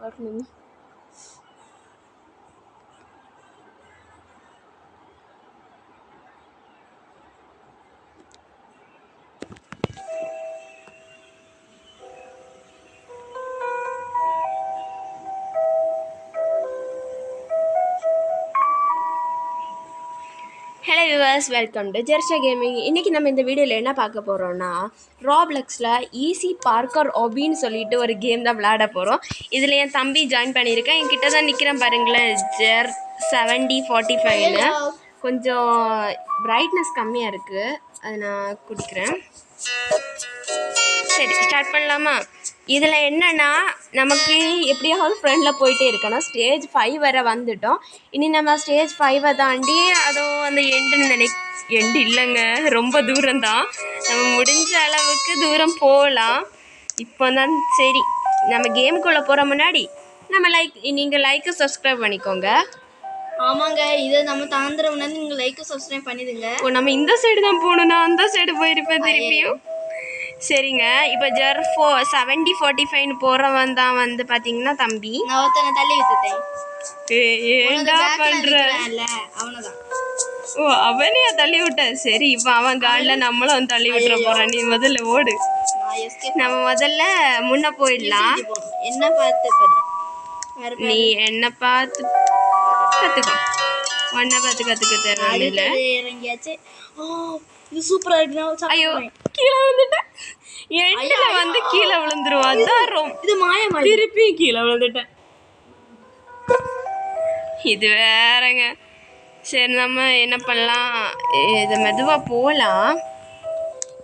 வரணும். Hello viewers, welcome to Jersha gaming. இன்றைக்கி நம்ம இந்த வீடியோவில் என்ன பார்க்க போகிறோன்னா, ராப்ளக்ஸில் ஈஸி பார்க்கர் ஒபின்னு சொல்லிட்டு ஒரு கேம் தான் விளையாட போகிறோம். இதில் என் தம்பி ஜாயின் பண்ணியிருக்கேன். என்கிட்ட தான் நிற்கிறேன் பாருங்களேன், ஜெர் 7045. கொஞ்சம் பிரைட்னஸ் கம்மியாக இருக்குது, அதை நான் குடிக்கிறேன். சரி, ஸ்டார்ட் பண்ணலாமா? இதில் என்னென்னா, நமக்கு எப்படியாவது ஃப்ரெண்டில் போயிட்டே இருக்கணும். ஸ்டேஜ் 5 வரை வந்துட்டோம். இனி நம்ம ஸ்டேஜ் 5 தாண்டி அதுவும் அந்த எண்டு இல்லைங்க, ரொம்ப தூரம்தான். நம்ம முடிஞ்ச அளவுக்கு தூரம் போகலாம். இப்போ தான் சரி, நம்ம கேமுக்குள்ளே போகிற முன்னாடி நீங்கள் லைக்கு சப்ஸ்கிரைப் பண்ணிக்கோங்க. ஆமாங்க, இதை நம்ம தாந்திரம்னா நீங்கள் லைக்கு சப்ஸ்கிரைப் பண்ணிடுங்க. நம்ம இந்த சைடு தான் போகணும், நான் அந்த சைடு போயிருப்பேன் திருப்பியும். சரிங்க, இப்போ ஜெர் 7045 போகிறவன் தான் வந்து பார்த்தீங்கன்னா தம்பி. நான் ஒருத்தனை தள்ளி விட்டுட்டேன். ஏண்டா பண்ற? அவனதான். ஓ, அவனையா தள்ளி விட்ட? சரி, இப்போ அவன் காலில் நம்மளும் தள்ளி விட்டுற போறான். நீ முதல்ல ஓடு, நம்ம முதல்ல முன்ன போயிடலாம். என்ன பார்த்து நீ என்ன பார்த்து கற்றுக்கோ, ஒன்றை பார்த்து கற்றுக்க தேவையில்லை. இறங்கியாச்சு. இது சூப்பரா இருக்கு. ஐயோ, கீழே விழுந்துட்டேன். எண்டில் வந்து கீழே விழுந்துருவான். இது மாயமா, திருப்பி கீழே விழுந்துட்டேன். இது வேறங்க. சரி, நம்ம என்ன பண்ணலாம், இதை மெதுவாக போகலாம்.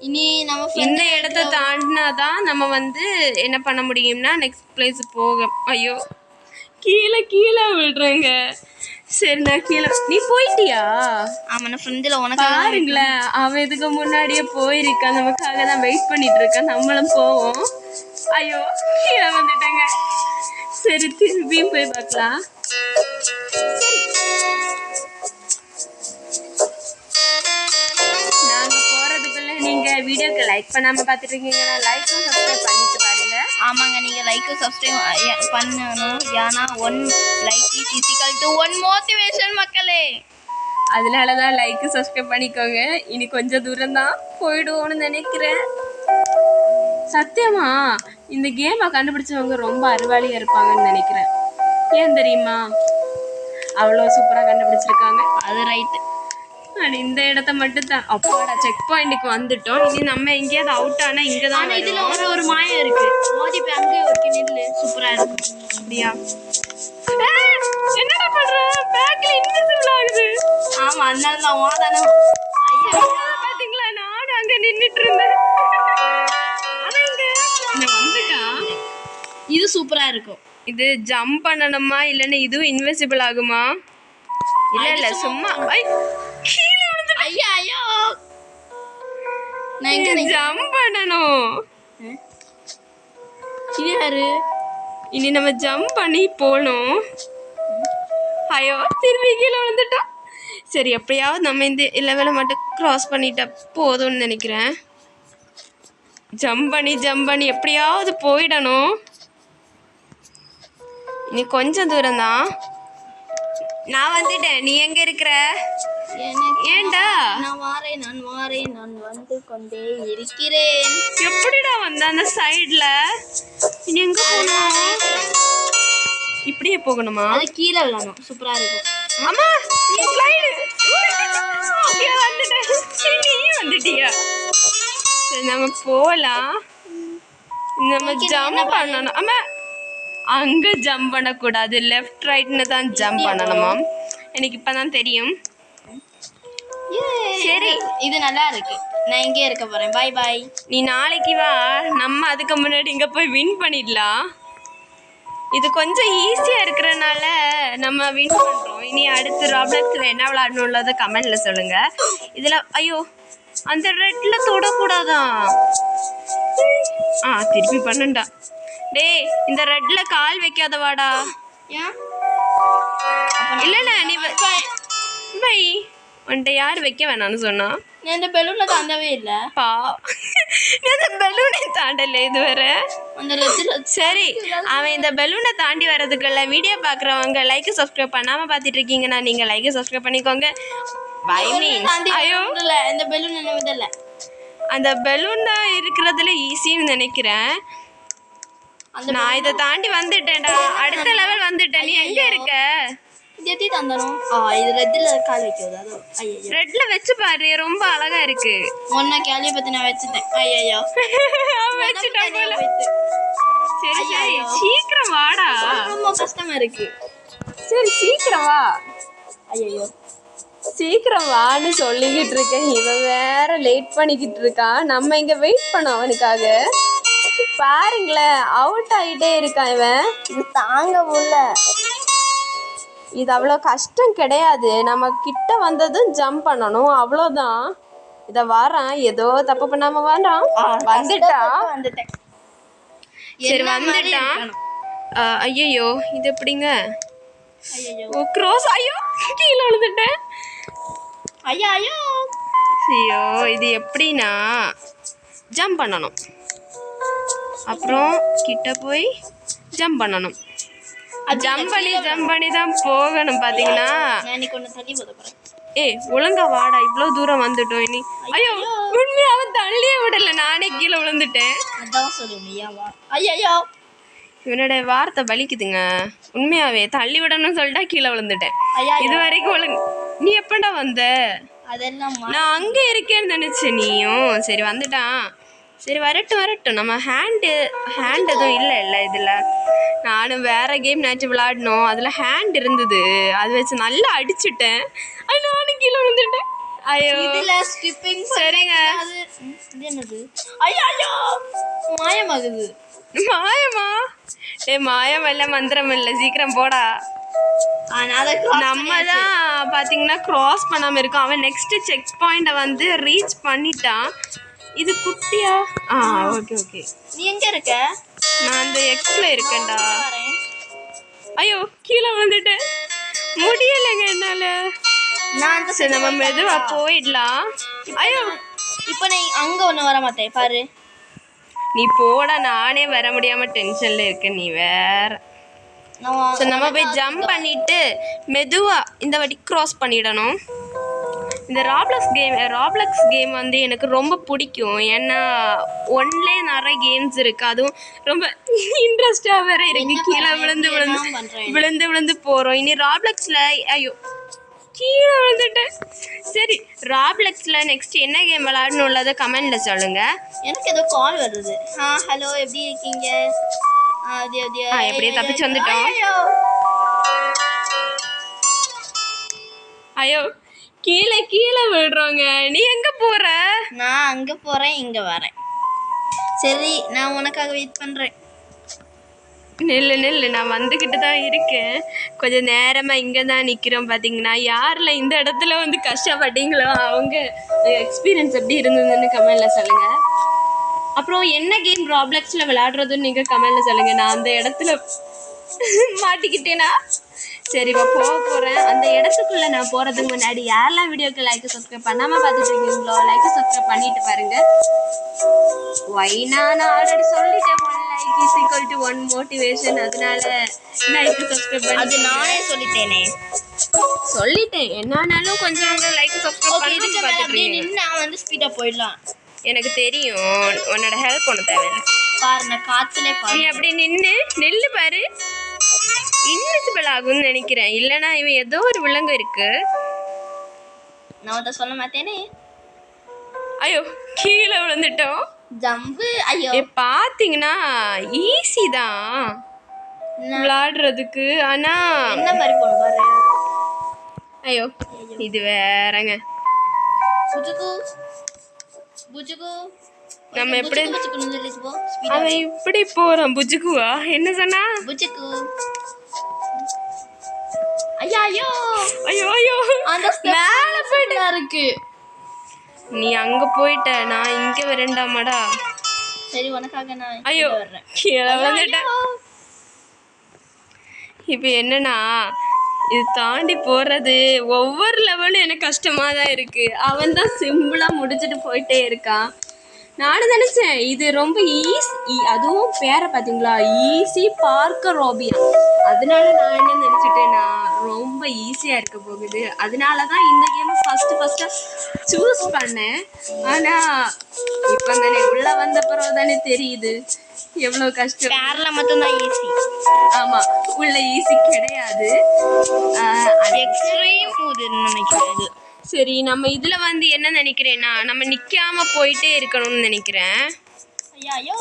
இனி நம்ம இந்த இடத்த தாண்டினாதான் நம்ம வந்து என்ன பண்ண முடியும்னா நெக்ஸ்ட் பிளேஸ் போக. ஐயோ, கீழே விழுறேங்க. சரி, நான் கீழே. நீ போயிட்டியா? ஆமா, நான் ஃப்ரெண்டில் உனக்கு பாருங்களேன், அவன் இதுக்கு முன்னாடியே போயிருக்கான். நமக்காக தான் வெயிட் பண்ணிட்டு இருக்கான். நம்மளும் போவோம். ஐயோ, கீழே வந்துட்டேங்க. சரி, திரும்பியும் போய் பார்க்கலாம். நாங்கள் போகிறதுக்குள்ள நீங்கள் வீடியோக்கு லைக் பண்ணாமல் பார்த்துட்டு இருக்கீங்கன்னா லைக்கும் சப்ஸ்கிரைப் பண்ணிட்டு பாருங்க. ஆமாங்க, நீங்கள் லைக்கும் சப்ஸ்கிரைப் பண்ணணும். ஏன்னா 1 like is equal to 1 motivation மக்களே. அதனால தான் லைக்கு சப்ஸ்கிரைப் பண்ணிக்கோங்க. இனி கொஞ்சம் தூரம் தான் போயிடுவோன்னு நினைக்கிறேன். சத்தியமா இந்த கேமை கண்டுபிடிச்சவங்க ரொம்ப அறிவாளியாக இருப்பாங்கன்னு நினைக்கிறேன். ஏன் தெரியுமா? அவ்வளோ சூப்பராக கண்டுபிடிச்சிருக்காங்க. அது ரைட்டு. இந்த இடத்த மட்டும் தான். அப்பாடா, செக் பாயிண்ட்டுக்கு வந்துட்டோம். இனி நம்ம எங்கேயாவது அவுட் ஆனால் இங்கே தான். இதில் ஒரு மாயம் இருக்கு. மோதி போய் அங்கே ஒரு கிணறு சூப்பராக இருக்கும். அப்படியா? என்னடா பண்ற? பேக்ல இன்விசிபிள் ஆகுது. ஆமா, அதனால தான் ஓதானே. பாத்தீங்களா, நானும் அங்க நின்னுட்டு இருந்தேன். வந்துட்டான். இது சூப்பரா இருக்கும். இது ஜம்ப் பண்ணணுமா இல்லைன்னா இதுவும் இன்விசிபிள் ஆகுமா? இல்ல சும்மா கீழே விழுந்துட்டேன். ஐயா ஐயோ, நான் எங்க ஜம்ப் பண்ணணும். இது யாரு? இனி நம்ம ஜம்ப் பண்ணி போகணும். ஐயோ, திரும்பி கீழே விழுந்துட்டோம். சரி, எப்படியாவது நம்ம இந்த லெவலை மட்டும் க்ராஸ் பண்ணிட்டா போதும்னு நினைக்கிறேன். ஜம்ப் பண்ணி எப்படியாவது போயிடணும். இனி கொஞ்சம் தூரம் தான். நான் வந்துட்டேன். நீ எங்க இருக்கிற? ஏண்டா? நான் வந்து கொண்டே இருக்கிறேன். எப்படிடா வந்த அந்த சைடுல? இனி எங்க போகணும்? இப்படியே போகணுமா? அது கீழே விழணும். சூப்பரா இருக்கும். அம்மா, நீ ஸ்லைடு வந்துட்டேன். நீ வந்துட்டியா? சரி, நம்ம போகலாம். நம்ம ஜம்ப் பண்ணணும். அம்மா, அங்கே ஜம்ப் பண்ணக்கூடாது, லெஃப்ட் ரைட்னு தான் ஜம்ப் பண்ணணுமா? எனக்கு இப்போ தான் தெரியும். சரி, இது நல்லா இருக்கு. நான் இங்கே இருக்க போகிறேன். பாய் பாய். நீ நாளைக்கு வா, நம்ம அதுக்கு முன்னாடி இங்கே போய் வின் பண்ணிடலாம். இது கொஞ்சம் ஈஸியாக இருக்கிறனால நம்ம வின் பண்ணுறோம். இனி அடுத்து ராப்ளக்ஸில் என்ன விளாடணுள்ளதை கமெண்டில் சொல்லுங்கள். இதில் ஐயோ, அந்த ரெட்டில் தொடக்கூடாதான். திருப்பி பண்ணண்டா. டேய், இந்த ரெட்ல கால் வைக்காதவாடா. இல்ல நீ பை உன்ட்ட யார் வைக்க வேணாம்னு சொன்னா? நான் இந்த பெலூனை தாண்டவே இல்லை. நான் இந்த பெலூனை தாண்டல இதுவரை. அந்த ரெட்ல சரி, அவன் இந்த பெலூனை தாண்டி வர்றதுக்குள்ள வீடியோ பார்க்குறவங்க லைக் சப்ஸ்கிரைப் பண்ணாமல் பார்த்துட்டு இருக்கீங்கன்னா நீங்கள் லைக் சப்ஸ்கிரைப் பண்ணிக்கோங்க. பை மீன்ஸ் ஐயோ இந்த பெலூன் என்ன விடல. அந்த பெலூன் தான் இருக்கிறதுல ஈஸின்னு நினைக்கிறேன். நான் இதை தாண்டி வந்துட்டேன்டா, அடுத்த லெவல் வந்துட்டேன். நீ எங்க இருக்க? எத்தி தந்தனும். இது ரெட்ல கால் வைக்கிறது. அது ஐயோ ரெட்ல வச்சு பாரு, ரொம்ப அழகா இருக்கு. ஒன்ன கேலிய பத்தி நான் வச்சிட்டேன். ஐயோ வச்சுட்டேன் போல. சரி சரி சீக்கிரம் வாடா, ரொம்ப கஷ்டமா இருக்கு. சரி சீக்கிரம் வா. ஐயோ சீக்கிரம் வான்னு சொல்லிக்கிட்டு இருக்கேன், இவன் வேற லேட் பண்ணிக்கிட்டு இருக்கான். நம்ம இங்க வெயிட் பண்ணோம் அவனுக்காக. பாருங்களேன், அவுட் ஆகிட்டே இருக்கான் இவன். இது தாங்க முடியல. இது அவ்வளோ கஷ்டம் கிடையாது, நம்ம கிட்ட வந்ததும் ஜம்ப் பண்ணணும், அவ்வளோதான். இதை வரான், ஏதோ தப்பு பண்ணாம வரான். வந்துட்டேன். சரி வந்துட்டான். ஐயோ இது எப்படிங்க? ஐயோ க்ரோஸ். ஐயோ கீழே விழுந்துட்டேன். ஐயோ ஐயோ ஐயோ இது எப்படின்னா ஜம்ப் பண்ணணும், அப்புறம் கிட்ட போய் ஜம்ப் பண்ணணும். ஜம்ப் பண்ணி தான் போகணும் பாத்தீங்கன்னா. ஏய் ஒழுங்கா வாடா, இவ்வளோ தூரம் வந்துட்டோம் இனி. ஐயோ உண்மையா அவன் தள்ளியே விடல, நானே கீழே விழுந்துட்டேன். ஐயோ இவனோட வார்த்தை பலிக்குதுங்க. உண்மையாவே தள்ளி விடணும்னு சொல்லிட்டா கீழே விழுந்துட்டேன். இது வரைக்கும் ஒழுங்கு. நீ எப்படா வந்த? அதெல்லாம் நான் அங்கே இருக்கேன்னு நினைச்சேன். நீயும் சரி வந்துட்டான். சரி வரட்டும். நம்ம ஹேண்ட் எதுவும் இல்லை இதில். நானும் வேற கேம் நேற்று விளையாடணும், அதில் ஹேண்ட் இருந்தது, அது வச்சு நல்லா அடிச்சுட்டேன். அது நானும் கீழே விழுந்துட்டேன். ஐயோ சரிங்க. என்னது? ஐயோ மாயமாகுது. மாயமா? மாயம் இல்லை மந்திரம் இல்லை, சீக்கிரம் போடா. நம்ம தான் பார்த்தீங்கன்னா க்ராஸ் பண்ணாமல் இருக்கோம். அவன் நெக்ஸ்ட் செக் பாயிண்டை வந்து ரீச் பண்ணிட்டான். இது குட்டியா? ஓகே. நீ எங்க இருக்க? நான் அந்த எக்ஸ்ல இருக்கேன்டா. ஐயோ கீழே வந்துட்டேன், முடியலைங்க என்னால. சரி நம்ம மெதுவா போயிடலாம். ஐயோ இப்போ நீ அங்க ஒண்ணு வர மாட்டேன் பாரு. நீ போட, நானே வர முடியாம டென்ஷன்ல இருக்கேன். நீ வேற. சரி நம்ம போய் ஜம்ப் பண்ணிட்டு மெதுவா இந்த வாட்டி க்ராஸ் பண்ணிடணும். இந்த ராப்ளக்ஸ் கேம் வந்து எனக்கு ரொம்ப பிடிக்கும். ஏன்னா ஒன்லேயே நிறைய கேம்ஸ் இருக்குது, அதுவும் ரொம்ப இன்ட்ரெஸ்டாக வேற இருக்கு. கீழே விழுந்து போகிறோம். இனி ராப்ளக்ஸில் ஐயோ கீழே விழுந்துட்டேன். சரி ராப்ளக்ஸில் நெக்ஸ்ட் என்ன கேம் விளையாடணும் உள்ளதை கமெண்ட்ல சொல்லுங்க. எனக்கு ஏதோ கால் வருது. ஹலோ எப்படி இருக்கீங்க? எப்படியே தப்பிச்சு வந்துட்டோம். ஐயோ கீழே விழுறோங்க. நீ எங்க போற? நான் அங்க போறேன், இங்க வரேன். சரி நான் உனக்காக வெயிட் பண்றேன். நெல்லு நான் வந்துக்கிட்டு தான் இருக்கேன். கொஞ்சம் நேரமாக இங்கே தான் நிற்கிறோம். பார்த்தீங்கன்னா யாரில் இந்த இடத்துல வந்து கஷ்டப்பட்டீங்களோ அவங்க எக்ஸ்பீரியன்ஸ் எப்படி இருந்ததுன்னு கமெண்டில் சொல்லுங்கள். அப்புறம் என்ன கேம் ராப்ளக்ஸில் விளையாடுறதுன்னு நீங்கள் கமெண்டில் சொல்லுங்கள். நான் அந்த இடத்துல மாட்டிக்கிட்டேனா? சரி இப்போ போகிறேன். அந்த இடத்துக்குள்ளே நான் போகிறதுக்கு முன்னாடி யாரெல்லாம் வீடியோக்கு லைக் சப்ஸ்கிரைப் பண்ணாமல் பார்த்துட்டு இருக்கீங்களோ லைக் சப்ஸ்கிரைப் பண்ணிட்டு பாருங்கள். நான் ஆல்ரெடி சொல்லிட்டேன், 1 like is equal to 1 motivation. அதனால லைக் சப்ஸ்கிரைப் பண்ணி. அது நானே சொல்லிட்டேன் என்னானாலும் கொஞ்சம் லைக் சப்ஸ்கிரைப் பண்ணி பார்த்துட்டு நான் வந்து ஸ்பீடாக போயிடலாம். எனக்கு தெரியும், உன்னோட ஹெல்ப் ஒன்று தேவையில்லை. பாரு நான் காற்றுலே நீ அப்படி நில்லு பாரு, இன்விசிபிள் ஆகும்னு நினைக்கிறேன். இல்லைனா இவன் ஏதோ ஒரு விலங்கு இருக்கு. நான் அதை சொல்ல மாட்டேனே. ஐயோ கீழே விழுந்துட்டோம். ஜம்பு. ஐயோ பார்த்தீங்கன்னா ஈஸி தான் விளையாடுறதுக்கு. ஆனா என்ன மாதிரி போகணும் பாரு. ஐயோ இது வேறங்க. புஜுகு நம்ம எப்படி அவன் இப்படி போறான்? புஜுகுவா? என்ன சொன்னா? புஜுகு. ஐயோ ஐயோ ஐயோ அந்த மேல போயிட்டு இருக்கு. நீ அங்க போயிட்ட, நான் இங்க வரேன்டாமாடா. சரி உனக்காக நான் ஐயோ கீழே வந்துட்டேன். இப்போ என்னன்னா இது தாண்டி போகிறது ஒவ்வொரு லெவலும் எனக்கு கஷ்டமாக தான் இருக்குது. அவன் தான் சிம்பிளாக முடிச்சுட்டு போயிட்டே இருக்கான். நானும் நினைச்சேன் இது ரொம்ப ஈஸி, அதுவும் பேரை பார்த்தீங்களா, ஈஸி பார்க்க ரோபியா. அதனால நான் என்ன நினைச்சிட்டேன்னா ரொம்ப ஈஸியா இருக்க போகுது, அதனால தான் இந்த கேம் ஃபர்ஸ்ட் சூஸ் பண்ணேன். ஆனா இப்போ தானே உள்ள வந்த பிறகு தானே தெரியுது எவ்வளவு கஷ்டம். பேர்ல மட்டும்தான் ஈஸி. ஆமா, உள்ள ஈஸி கிடையாது. எக்ஸ்ட்ரீம் நினைக்கிறேன் இது. சரி, நம்ம இதுல வந்து என்ன நினைக்கிறேன்னா நம்ம நிக்காம போயிட்டே இருக்கணும்னு நினைக்கிறேன். ஐயோ